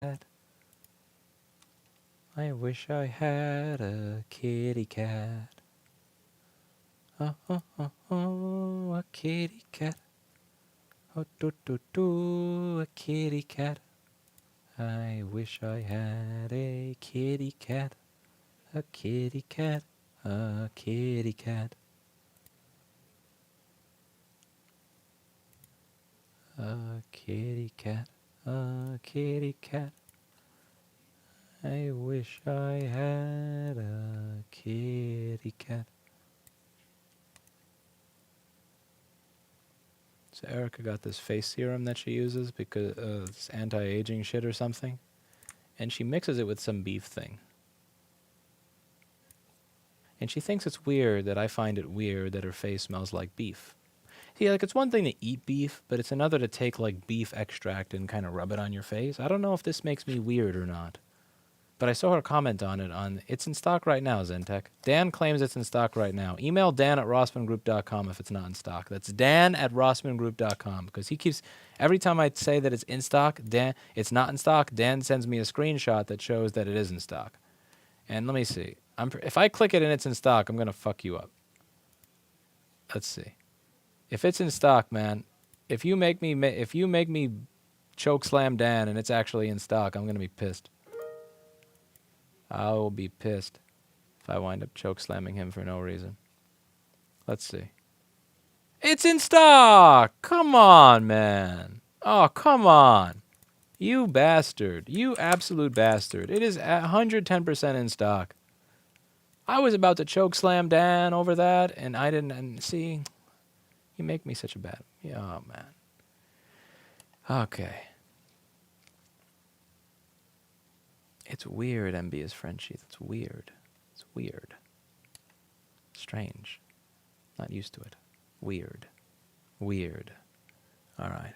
I wish I had a kitty cat. Oh, oh, oh, oh, a kitty cat. Oh, do, do, do, a kitty cat. I wish I had a kitty cat. A kitty cat. A kitty cat. A kitty cat. A kitty cat. I wish I had a kitty cat. So Erica got this face serum that she uses because it's anti-aging shit or something. And she mixes it with some beef thing. And she thinks it's weird that I find it weird that her face smells like beef. See, like, it's one thing to eat beef, but it's another to take, like, beef extract and kind of rub it on your face. I don't know if this makes me weird or not. But I saw her comment on it it's in stock right now, Zentech. Dan claims it's in stock right now. Email Dan at rossmangroup.com if it's not in stock. That's Dan at rossmangroup.com, because he keeps, every time I say that it's in stock, Dan, it's not in stock, Dan sends me a screenshot that shows that it is in stock. And let me see. If I click it and it's in stock, I'm going to fuck you up. Let's see. If it's in stock, man, if you make me choke slam Dan and it's actually in stock, I'm going to be pissed. I will be pissed if I wind up choke slamming him for no reason. Let's see. It's in stock! Come on, man. Oh, come on. You bastard. You absolute bastard. It is 110% in stock. I was about to choke slam Dan over that, and I didn't. And see, you make me such a bad. Oh, man. Okay. It's weird, MB is Frenchie. That's weird. It's weird. Strange. Not used to it. Weird. Weird. All right.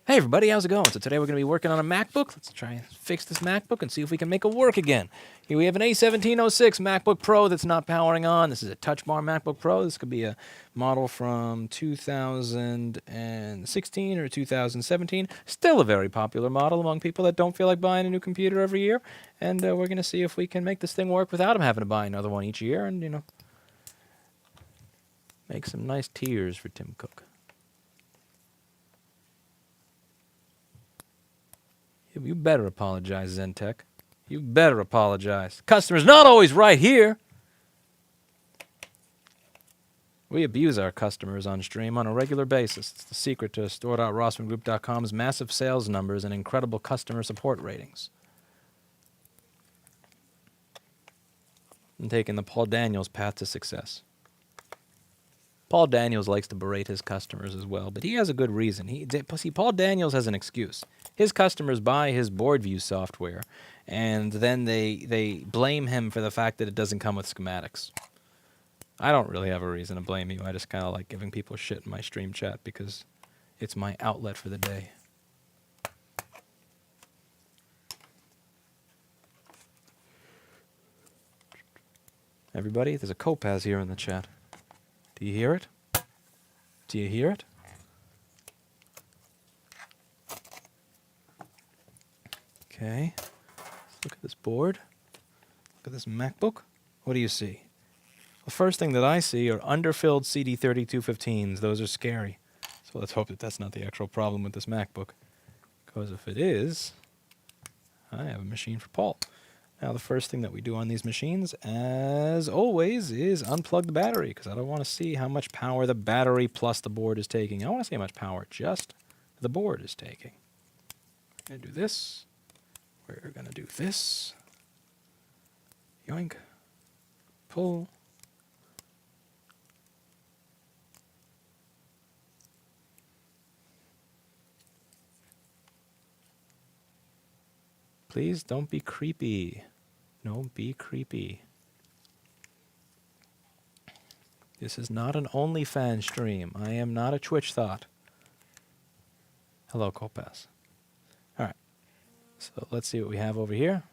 Hey everybody, how's it going? So today we're going to be working on a MacBook. Let's try and fix this MacBook and see if we can make it work again. Here we have an A1706 MacBook Pro that's not powering on. This is a Touch Bar MacBook Pro. This could be a model from 2016 or 2017. Still a very popular model among people that don't feel like buying a new computer every year. And we're going to see if we can make this thing work without them having to buy another one each year and, you know, make some nice tears for Tim Cook. You better apologize, Zentech. You better apologize. Customer's not always right here. We abuse our customers on stream on a regular basis. It's the secret to store.rossmangroup.com's massive sales numbers and incredible customer support ratings. I'm taking the Paul Daniels path to success. Paul Daniels likes to berate his customers as well, but he has a good reason. See, Paul Daniels has an excuse. His customers buy his board view software, and then they blame him for the fact that it doesn't come with schematics. I don't really have a reason to blame you. I just kind of like giving people shit in my stream chat because it's my outlet for the day. Everybody, there's a Kopaz here in the chat. Do you hear it? Do you hear it? Okay. Let's look at this board. Look at this MacBook. What do you see? The first thing that I see are underfilled CD3215s. Those are scary. So let's hope that that's not the actual problem with this MacBook. Because if it is, I have a machine for Paul. Now the first thing that we do on these machines, as always, is unplug the battery, because I don't want to see how much power the battery plus the board is taking. I want to see how much power just the board is taking. We're going to do this. We're going to do this. Yoink. Pull. Please don't be creepy. Don't be creepy. This is not an OnlyFans stream. I am not a Twitch thought. Hello, Kopaz. All right. So let's see what we have over here.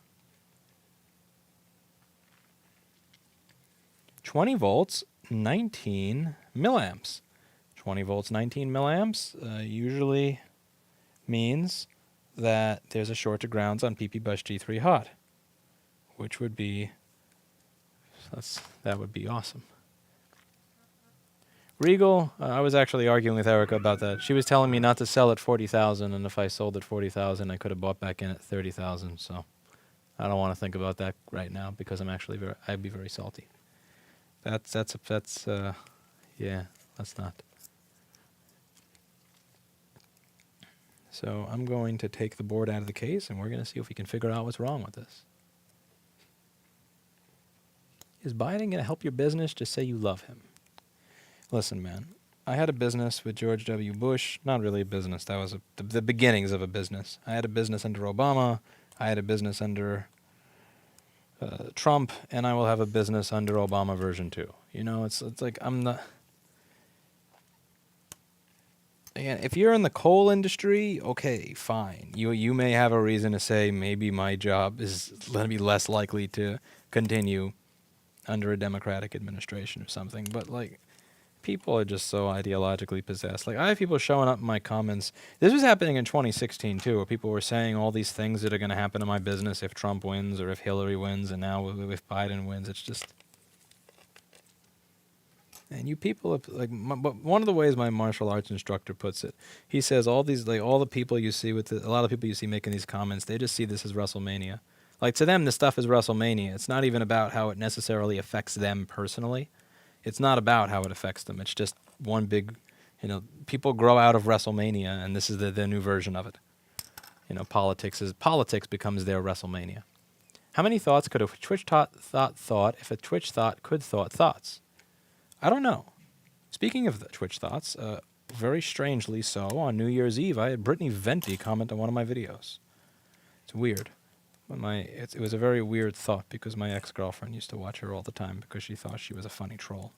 20 volts, 19 milliamps. 20 volts, 19 milliamps usually means that there's a short to grounds on PP Bush G3 hot, which would be, that would be awesome. Regal, I was actually arguing with Erica about that. She was telling me not to sell at 40,000, and if I sold at 40,000, I could have bought back in at 30,000. So I don't want to think about that right now because I'd be very salty. Yeah, let's not. So I'm going to take the board out of the case, and we're going to see if we can figure out what's wrong with this. Is Biden going to help your business? Just say you love him. Listen, man, I had a business with George W. Bush. Not really a business. That was the beginnings of a business. I had a business under Obama. I had a business under Trump, and I will have a business under Obama version 2. You know, it's like I'm not... Again, if you're in the coal industry, okay, fine. You may have a reason to say maybe my job is going to be less likely to continue under a Democratic administration or something. But, like, people are just so ideologically possessed. Like, I have people showing up in my comments. This was happening in 2016, too, where people were saying all these things that are going to happen to my business if Trump wins or if Hillary wins, and now if Biden wins. It's just... And you people, like, one of the ways my martial arts instructor puts it, he says all these, like, all the people you see with a lot of people you see making these comments, they just see this as WrestleMania. Like, to them, this stuff is WrestleMania. It's not even about how it necessarily affects them personally. It's not about how it affects them. It's just one big, you know, people grow out of WrestleMania, and this is the new version of it. You know, politics becomes their WrestleMania. How many thoughts could a Twitch thought if a Twitch thought could thought thoughts? I don't know. Speaking of the Twitch thoughts, very strangely so, on New Year's Eve, I had Brittany Venti comment on one of my videos. It's weird. It was a very weird thought because my ex-girlfriend used to watch her all the time because she thought she was a funny troll.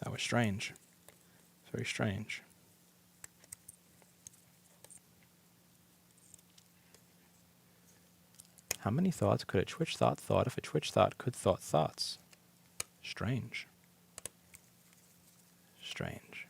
That was strange. Very strange. How many thoughts could a Twitch thought if a Twitch thought could thought thoughts? Strange. Strange.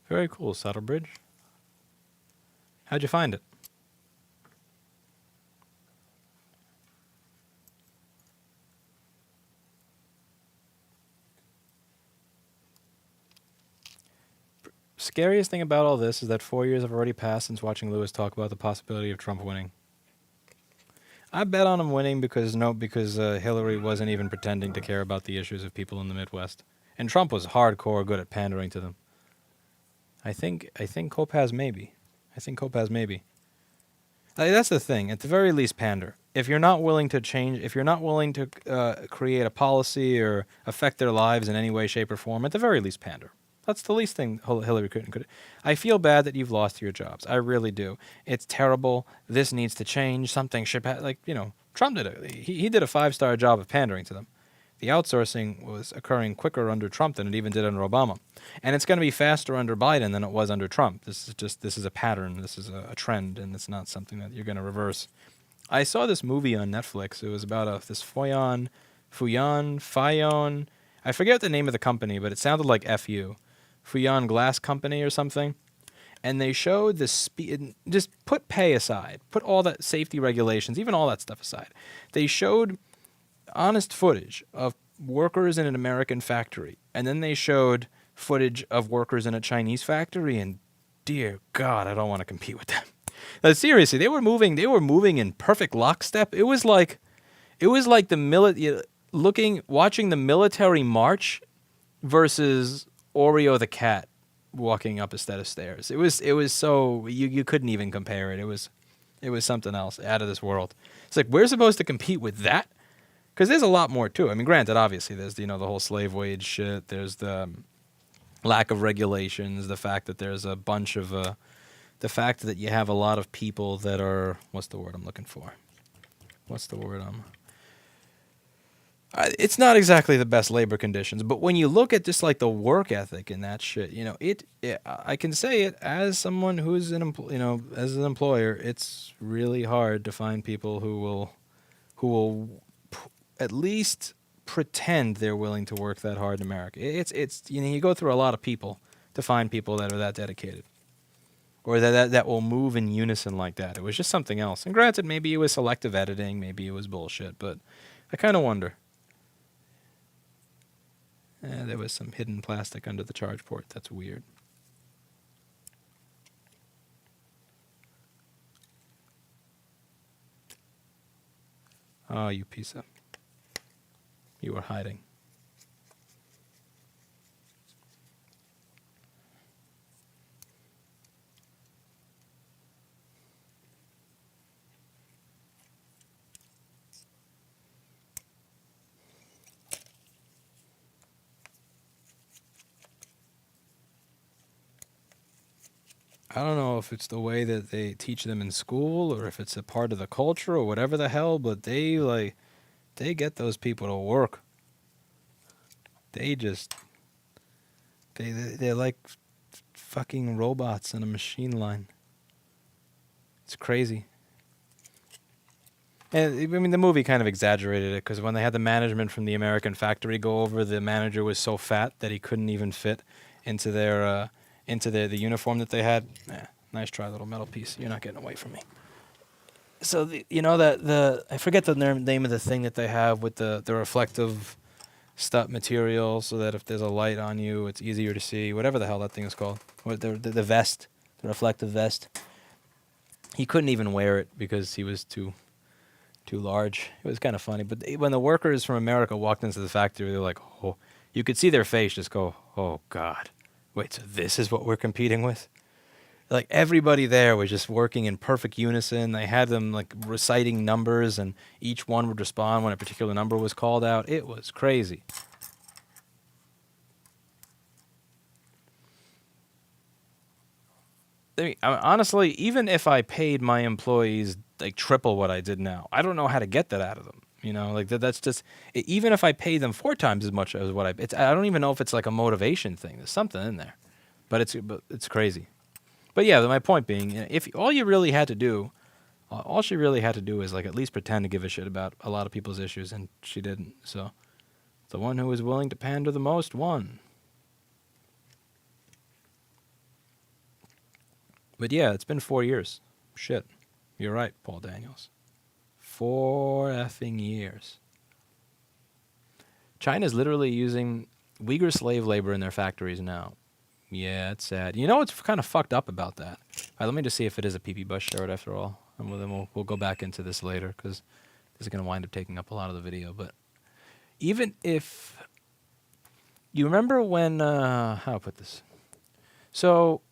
Very cool, Subtlebridge. How'd you find it? Scariest thing about all this is that 4 years have already passed since watching Lewis talk about the possibility of Trump winning. I bet on him winning because Hillary wasn't even pretending to care about the issues of people in the Midwest. And Trump was hardcore good at pandering to them. I think Kopaz maybe. Like, that's the thing. At the very least, pander. If you're not willing to change, if you're not willing to create a policy or affect their lives in any way, shape, or form, at the very least, pander. That's the least thing Hillary could. I feel bad that you've lost your jobs. I really do. It's terrible. This needs to change. Something should Trump did it. He did a 5-star job of pandering to them. The outsourcing was occurring quicker under Trump than it even did under Obama. And it's going to be faster under Biden than it was under Trump. This is a pattern. This is a trend, and it's not something that you're going to reverse. I saw this movie on Netflix. It was about this Fuyon. I forget the name of the company, but it sounded like FU. Fuyon Glass Company or something. And they showed the speed. Just put pay aside. Put all that safety regulations, even all that stuff aside. They showed honest footage of workers in an American factory, and then they showed footage of workers in a Chinese factory, and dear God, I don't want to compete with them. Seriously, they were moving in perfect lockstep. It was like watching the military march versus Oreo the cat walking up a set of stairs. It was so you couldn't even compare it. It was something else, out of this world. It's like, we're supposed to compete with that? Because there's a lot more too. I mean, granted, obviously, there's the whole slave wage shit. There's the lack of regulations. The fact that there's a bunch of the fact that you have a lot of people that are, what's the word I'm looking for? It's not exactly the best labor conditions, but when you look at just like the work ethic and that shit, I can say it as someone who's as an employer, it's really hard to find people who will at least pretend they're willing to work that hard in America. It's you go through a lot of people to find people that are that dedicated, or that will move in unison like that. It was just something else. And granted, maybe it was selective editing, maybe it was bullshit, but I kind of wonder. There was some hidden plastic under the charge port. That's weird. Oh, you piece of... You were hiding. I don't know if it's the way that they teach them in school or if it's a part of the culture or whatever the hell, but they get those people to work. They're like fucking robots in a machine line. It's crazy. And I mean, the movie kind of exaggerated it, because when they had the management from the American factory go over, the manager was so fat that he couldn't even fit into their the uniform that they had. Nice try, little metal piece. You're not getting away from me. So I forget the name of the thing that they have with the reflective stuff material, so that if there's a light on you, it's easier to see. Whatever the hell that thing is called. The vest, the reflective vest. He couldn't even wear it because he was too large. It was kind of funny. But when the workers from America walked into the factory, they were like, oh, you could see their face just go, oh God, wait, so this is what we're competing with? Like, everybody there was just working in perfect unison. They had them like reciting numbers, and each one would respond when a particular number was called out. It was crazy. I mean, honestly, even if I paid my employees like triple what I did now, I don't know how to get that out of them. That's just, even if I pay them 4 times as much as what I don't even know if it's like a motivation thing. There's something in there, but it's crazy. But yeah, my point being, if all she really had to do is like at least pretend to give a shit about a lot of people's issues, and she didn't. So the one who was willing to pander the most won. But yeah, it's been 4 years. Shit. You're right, Paul Daniels. 4 effing years. China's literally using Uyghur slave labor in their factories now. Yeah, it's sad. You know what's kind of fucked up about that? All right, let me just see if it is a PP Bush shirt after all. And then we'll go back into this later, because this is going to wind up taking up a lot of the video. But even if... You remember when... how do I put this? So...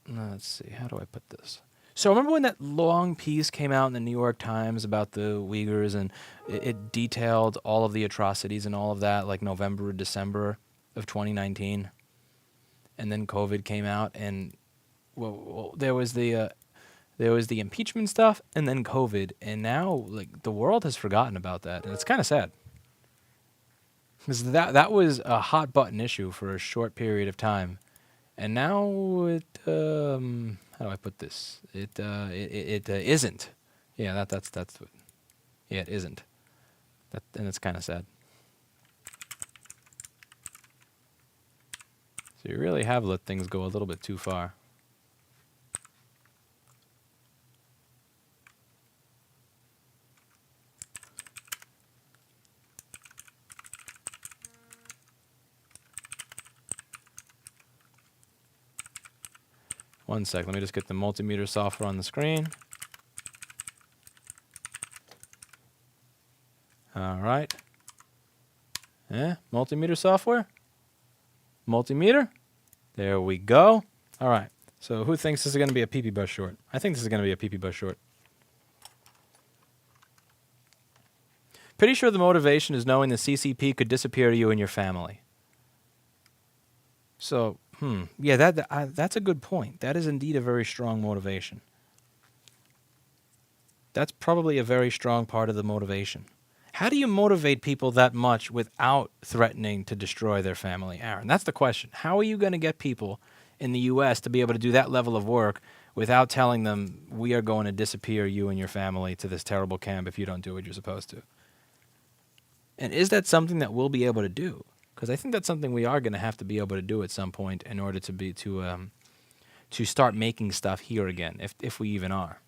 Let's see, how do I put this? So remember when that long piece came out in the New York Times about the Uyghurs, and it detailed all of the atrocities and all of that, like November or December of 2019? And then COVID came out, and well, there was the impeachment stuff, and then COVID, and now like the world has forgotten about that, and it's kind of sad. Because that was a hot button issue for a short period of time. And now it, how do I put this? It isn't. Yeah, that's what, yeah, it isn't. And it's kind of sad. So you really have let things go a little bit too far. 1 sec. Let me just get the multimeter software on the screen. All right. Multimeter software. Multimeter. There we go. All right. So who thinks this is going to be a pee-pee bus short? I think this is going to be a pee-pee bus short. Pretty sure the motivation is knowing the CCP could disappear you and your family. So, yeah, that's a good point. That is indeed a very strong motivation. That's probably a very strong part of the motivation. How do you motivate people that much without threatening to destroy their family, Aaron? That's the question. How are you going to get people in the U.S. to be able to do that level of work without telling them we are going to disappear you and your family to this terrible camp if you don't do what you're supposed to? And is that something that we'll be able to do? Because I think that's something we are going to have to be able to do at some point in order to start making stuff here again, if we even are.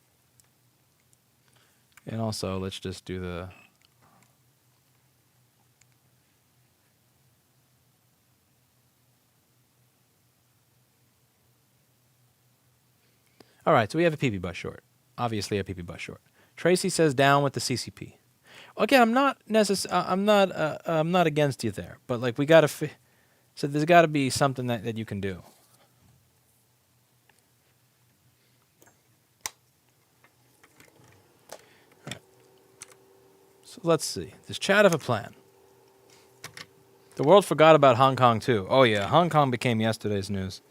And also, let's just do the... All right, so we have a PP bus short. Obviously a PP bus short. Tracy says down with the CCP. Again, I'm not against you there, but like we got to so there's got to be something that you can do. All right. So let's see. There's chat of a plan. The world forgot about Hong Kong too. Oh yeah, Hong Kong became yesterday's news.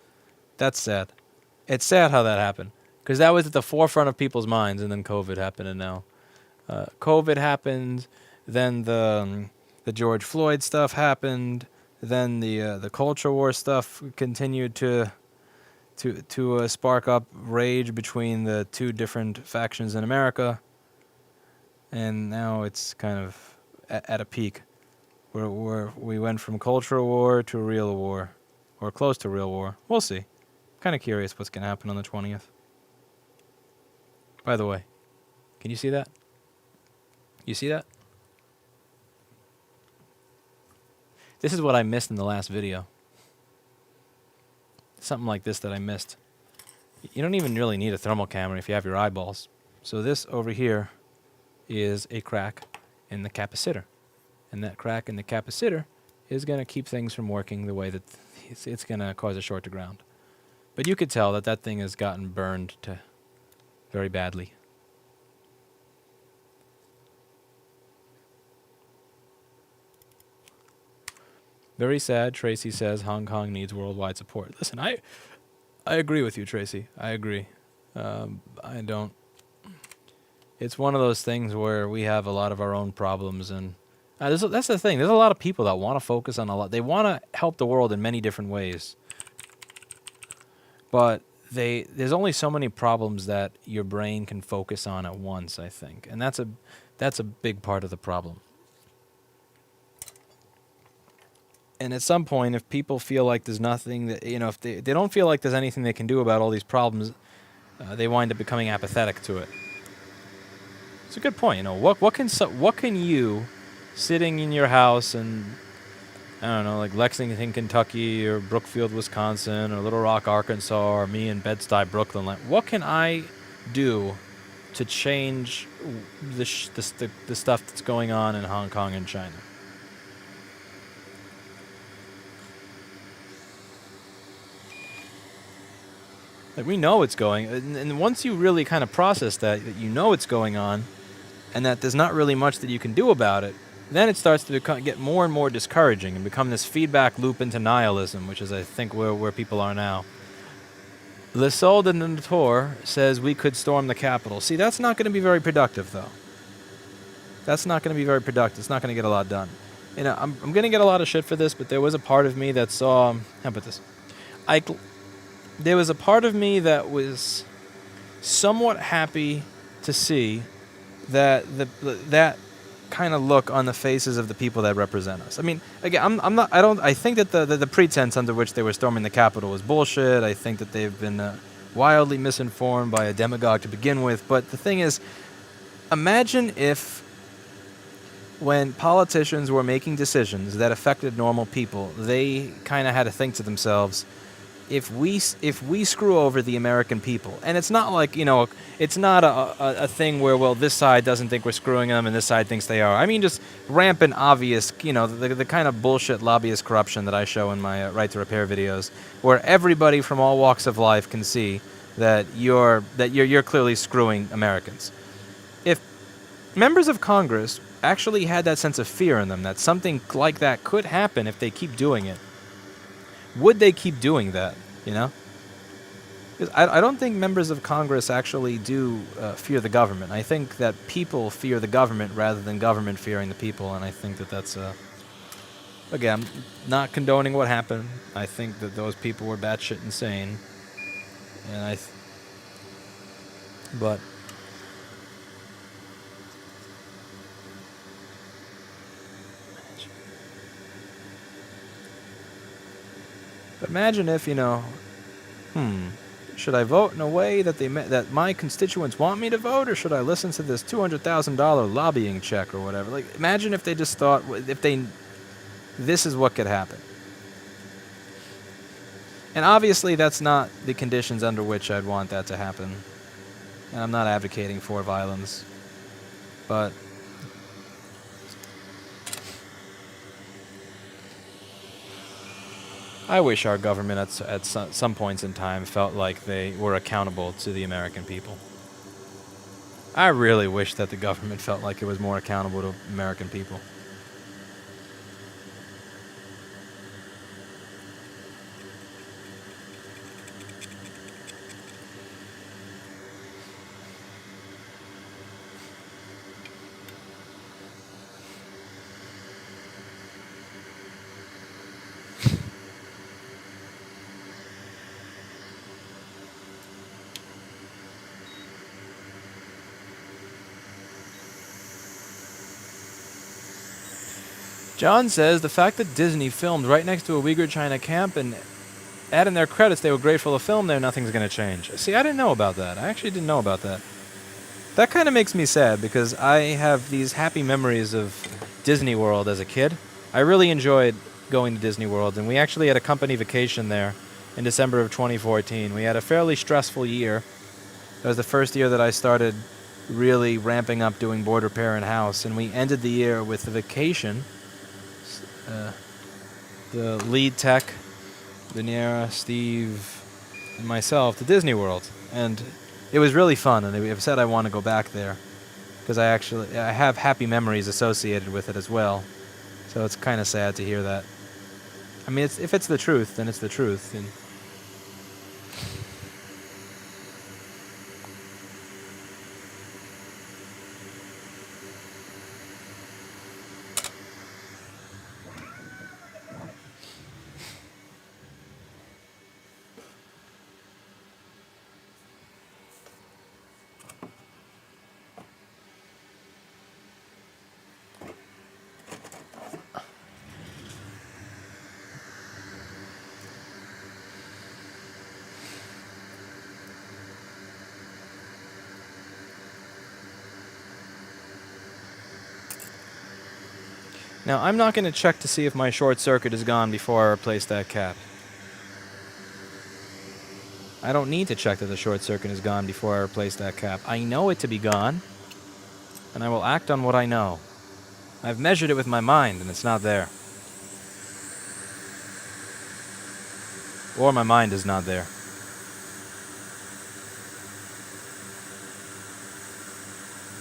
That's sad. It's sad how that happened. Because that was at the forefront of people's minds, and then COVID happened, and now COVID happened. Then the George Floyd stuff happened. Then the culture war stuff continued to spark up rage between the two different factions in America, and now it's kind of at a peak, where we went from cultural war to real war, or close to real war. We'll see. Kind of curious what's gonna happen on the 20th. By the way, can you see that? You see that? This is what I missed in the last video. Something like this that I missed. You don't even really need a thermal camera if you have your eyeballs. So this over here is a crack in the capacitor. And that crack in the capacitor is going to keep things from working the way that it's going to cause a short to ground. But you could tell that that thing has gotten burned to very badly. Very sad, Tracy says Hong Kong needs worldwide support. Listen, I agree with you, Tracy. I agree. I don't... It's one of those things where we have a lot of our own problems, and that's the thing. There's a lot of people that want to focus on a lot. They want to help the world in many different ways. But there's only so many problems that your brain can focus on at once, I think. And that's a big part of the problem. And at some point, if people feel like there's nothing that, if they don't feel like there's anything they can do about all these problems, they wind up becoming apathetic to it. It's a good point. What can you, sitting in your house in, I don't know, like Lexington, Kentucky, or Brookfield, Wisconsin, or Little Rock, Arkansas, or me in Bed-Stuy, Brooklyn, like what can I do to change the stuff that's going on in Hong Kong and China? Like we know it's going, and once you really kind of process that you know it's going on, and that there's not really much that you can do about it, then it starts to get more and more discouraging and become this feedback loop into nihilism, which is, I think, where people are now. Le Sol de Nator says we could storm the Capitol. See, that's not going to be very productive, though. That's not going to be very productive. It's not going to get a lot done. I'm going to get a lot of shit for this, but there was a part of me that saw... How about this? There was a part of me that was somewhat happy to see that that kind of look on the faces of the people that represent us. I mean, again, I think that the pretense under which they were storming the Capitol was bullshit. I think that they've been wildly misinformed by a demagogue to begin with. But the thing is, imagine if when politicians were making decisions that affected normal people, they kind of had to think to themselves, if we screw over the American people, and it's not like, it's not a thing where, well, this side doesn't think we're screwing them and this side thinks they are. I mean, just rampant, obvious, the kind of bullshit lobbyist corruption that I show in my Right to Repair videos, where everybody from all walks of life can see that you're clearly screwing Americans. If members of Congress actually had that sense of fear in them that something like that could happen if they keep doing it, would they keep doing that, 'Cause I don't think members of Congress actually do fear the government. I think that people fear the government rather than government fearing the people, and I think that that's, again, I'm not condoning what happened. I think that those people were batshit insane, and but... Imagine if, should I vote in a way that that my constituents want me to vote, or should I listen to this $200,000 lobbying check or whatever? Like, imagine if they just thought, this is what could happen. And obviously that's not the conditions under which I'd want that to happen. And I'm not advocating for violence. But I wish our government at some points in time felt like they were accountable to the American people. I really wish that the government felt like it was more accountable to American people. John says the fact that Disney filmed right next to a Uyghur China camp and add in their credits they were grateful to film there, nothing's going to change. See, I didn't know about that. I actually didn't know about that. That kind of makes me sad because I have these happy memories of Disney World as a kid. I really enjoyed going to Disney World, and we actually had a company vacation there in December of 2014. We had a fairly stressful year. That was the first year that I started really ramping up doing board repair in-house, and we ended the year with a vacation. The lead tech, Daniera, Steve, and myself to Disney World, and it was really fun. And I've said I want to go back there because I have happy memories associated with it as well. So it's kind of sad to hear that. I mean, if it's the truth, then it's the truth. And now, I'm not going to check to see if my short circuit is gone before I replace that cap. I don't need to check that the short circuit is gone before I replace that cap. I know it to be gone, and I will act on what I know. I've measured it with my mind, and it's not there. Or my mind is not there.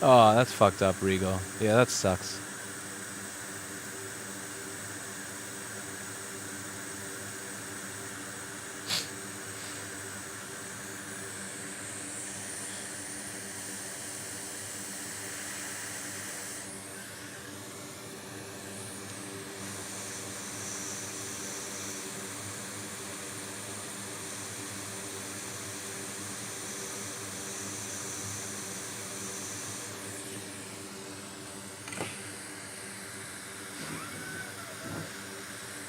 Oh, that's fucked up, Regal. Yeah, that sucks.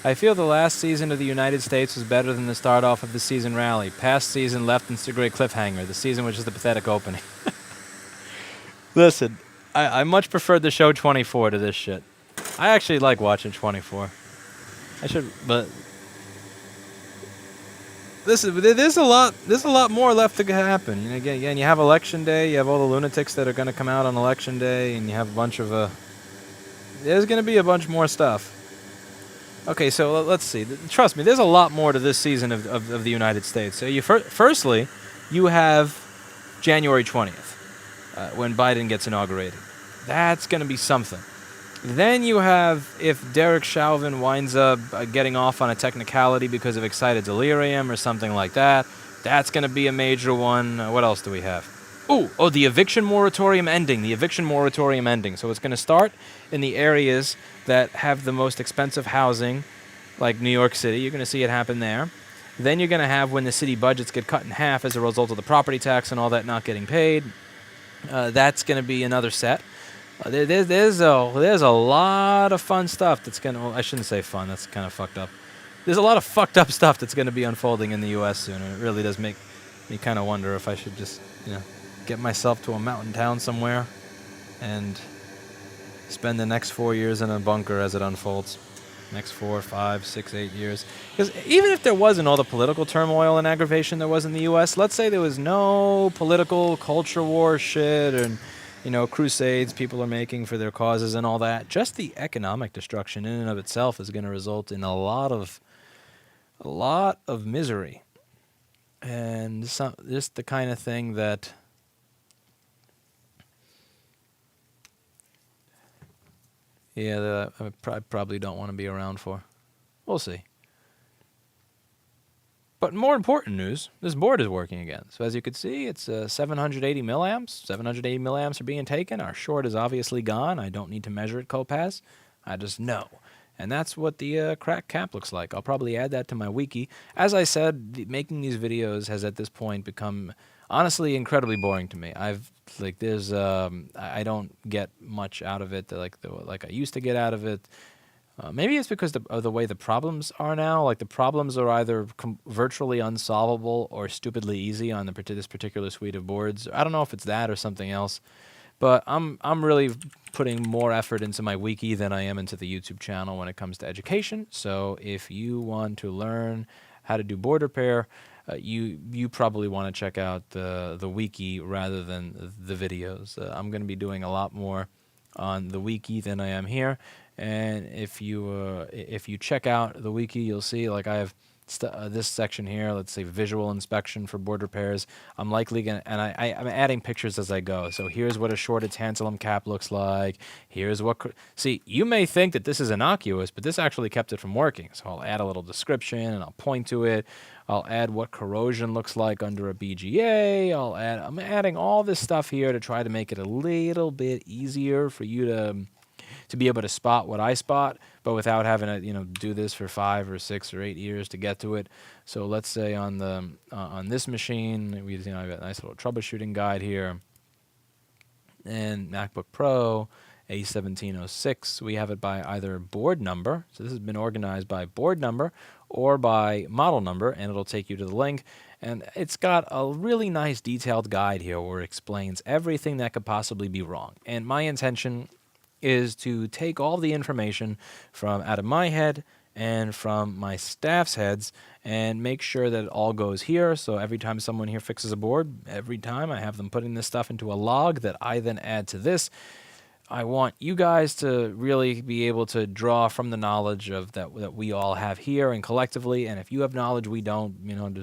I feel the last season of the United States was better than the start off of the season rally. Past season left in a great cliffhanger. The season was just a pathetic opening. Listen, I much preferred the show 24 to this shit. I actually like watching 24. I should, but Listen, there's a lot more left to happen. You know, again, you have election day. You have all the lunatics that are going to come out on election day, and you have a bunch of there's going to be a bunch more stuff. Okay, so let's see. Trust me, there's a lot more to this season of the United States. So firstly, you have January 20th, when Biden gets inaugurated. That's going to be something. Then you have, if Derek Chauvin winds up getting off on a technicality because of excited delirium or something like that, that's going to be a major one. What else do we have? Oh, the eviction moratorium ending. So it's going to start in the areas that have the most expensive housing, like New York City. You're going to see it happen there. Then you're going to have when the city budgets get cut in half as a result of the property tax and all that not getting paid. That's going to be another set. There's a lot of fun stuff that's going to... Well, I shouldn't say fun. That's kind of fucked up. There's a lot of fucked up stuff that's going to be unfolding in the U.S. soon. And it really does make me kind of wonder if I should just, get myself to a mountain town somewhere and spend the next 4 years in a bunker as it unfolds. Next 4, 5, 6, 8 years. Because even if there wasn't all the political turmoil and aggravation there was in the U.S., let's say there was no political culture war shit and, crusades people are making for their causes and all that, just the economic destruction in and of itself is going to result in a lot of misery. And just the kind of thing that... I probably don't want to be around for. We'll see. But more important news, this board is working again. So as you can see, it's 780 milliamps. 780 milliamps are being taken. Our short is obviously gone. I don't need to measure it, Copaz. I just know. And that's what the crack cap looks like. I'll probably add that to my wiki. As I said, making these videos has at this point become honestly incredibly boring to me. I don't get much out of it like I used to get out of it. Maybe it's because of the way the problems are now. Like the problems are either virtually unsolvable or stupidly easy on this particular suite of boards. I don't know if it's that or something else. But I'm really putting more effort into my wiki than I am into the YouTube channel when it comes to education. So if you want to learn how to do board repair, you probably want to check out the wiki rather than the videos. I'm going to be doing a lot more on the wiki than I am here. And if you check out the wiki, you'll see like I have this section here, let's say visual inspection for board repairs. I'm likely going to, and I'm adding pictures as I go. So here's what a shorted tantalum cap looks like. Here's what, see, you may think that this is innocuous, but this actually kept it from working. So I'll add a little description and I'll point to it. I'll add what corrosion looks like under a BGA. I'm adding all this stuff here to try to make it a little bit easier for you to be able to spot what I spot, but without having to do this for 5 or 6 or 8 years to get to it. So let's say on this machine, I've got a nice little troubleshooting guide here, and MacBook Pro A1706. We have it by either board number. So this has been organized by board number or by model number, and it'll take you to the link. And it's got a really nice detailed guide here where it explains everything that could possibly be wrong. And my intention is to take all the information from out of my head and from my staff's heads and make sure that it all goes here. So every time someone here fixes a board, every time I have them putting this stuff into a log that I then add to this. I want you guys to really be able to draw from the knowledge of that we all have here and collectively. And if you have knowledge we don't,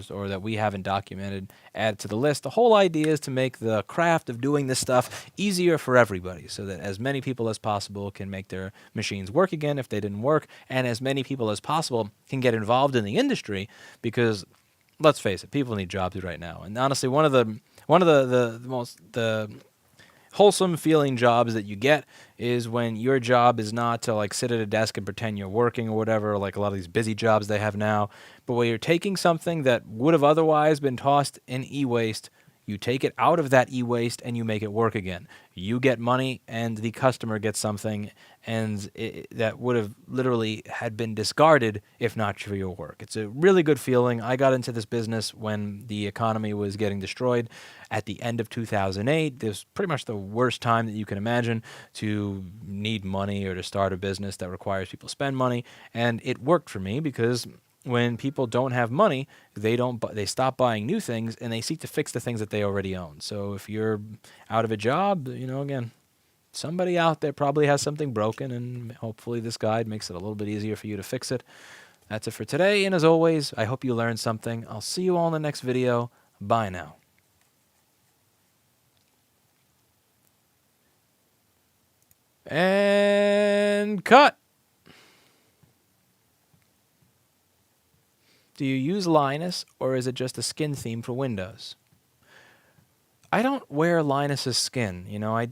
or that we haven't documented, add to the list. The whole idea is to make the craft of doing this stuff easier for everybody so that as many people as possible can make their machines work again if they didn't work, and as many people as possible can get involved in the industry because, let's face it, people need jobs right now. And honestly, one of the most wholesome feeling jobs that you get is when your job is not to like sit at a desk and pretend you're working or whatever, like a lot of these busy jobs they have now, but where you're taking something that would have otherwise been tossed in e-waste, you take it out of that e-waste and you make it work again. You get money and the customer gets something, and that would have literally had been discarded if not for your work. It's a really good feeling. I got into this business when the economy was getting destroyed at the end of 2008. This was pretty much the worst time that you can imagine to need money or to start a business that requires people to spend money, and it worked for me because When people don't have money, they stop buying new things and they seek to fix the things that they already own. So if you're out of a job, again, somebody out there probably has something broken, and hopefully this guide makes it a little bit easier for you to fix it. That's it for today, and as always, I hope you learned something. I'll see you all in the next video. Bye now. And cut. Do you use Linus, or is it just a skin theme for Windows? I don't wear Linus's skin. I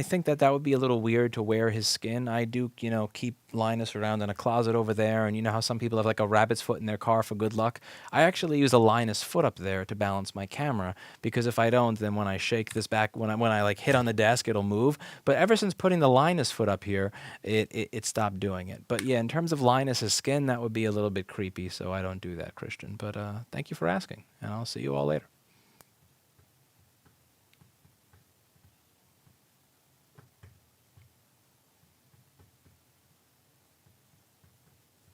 think that would be a little weird to wear his skin. I do, keep Linus around in a closet over there, and you know how some people have like a rabbit's foot in their car for good luck? I actually use a Linus foot up there to balance my camera, because if I don't, then when I shake this back, when I like hit on the desk, it'll move. But ever since putting the Linus foot up here, it stopped doing it. But yeah, in terms of Linus's skin, that would be a little bit creepy, so I don't do that, Christian. But thank you for asking, and I'll see you all later.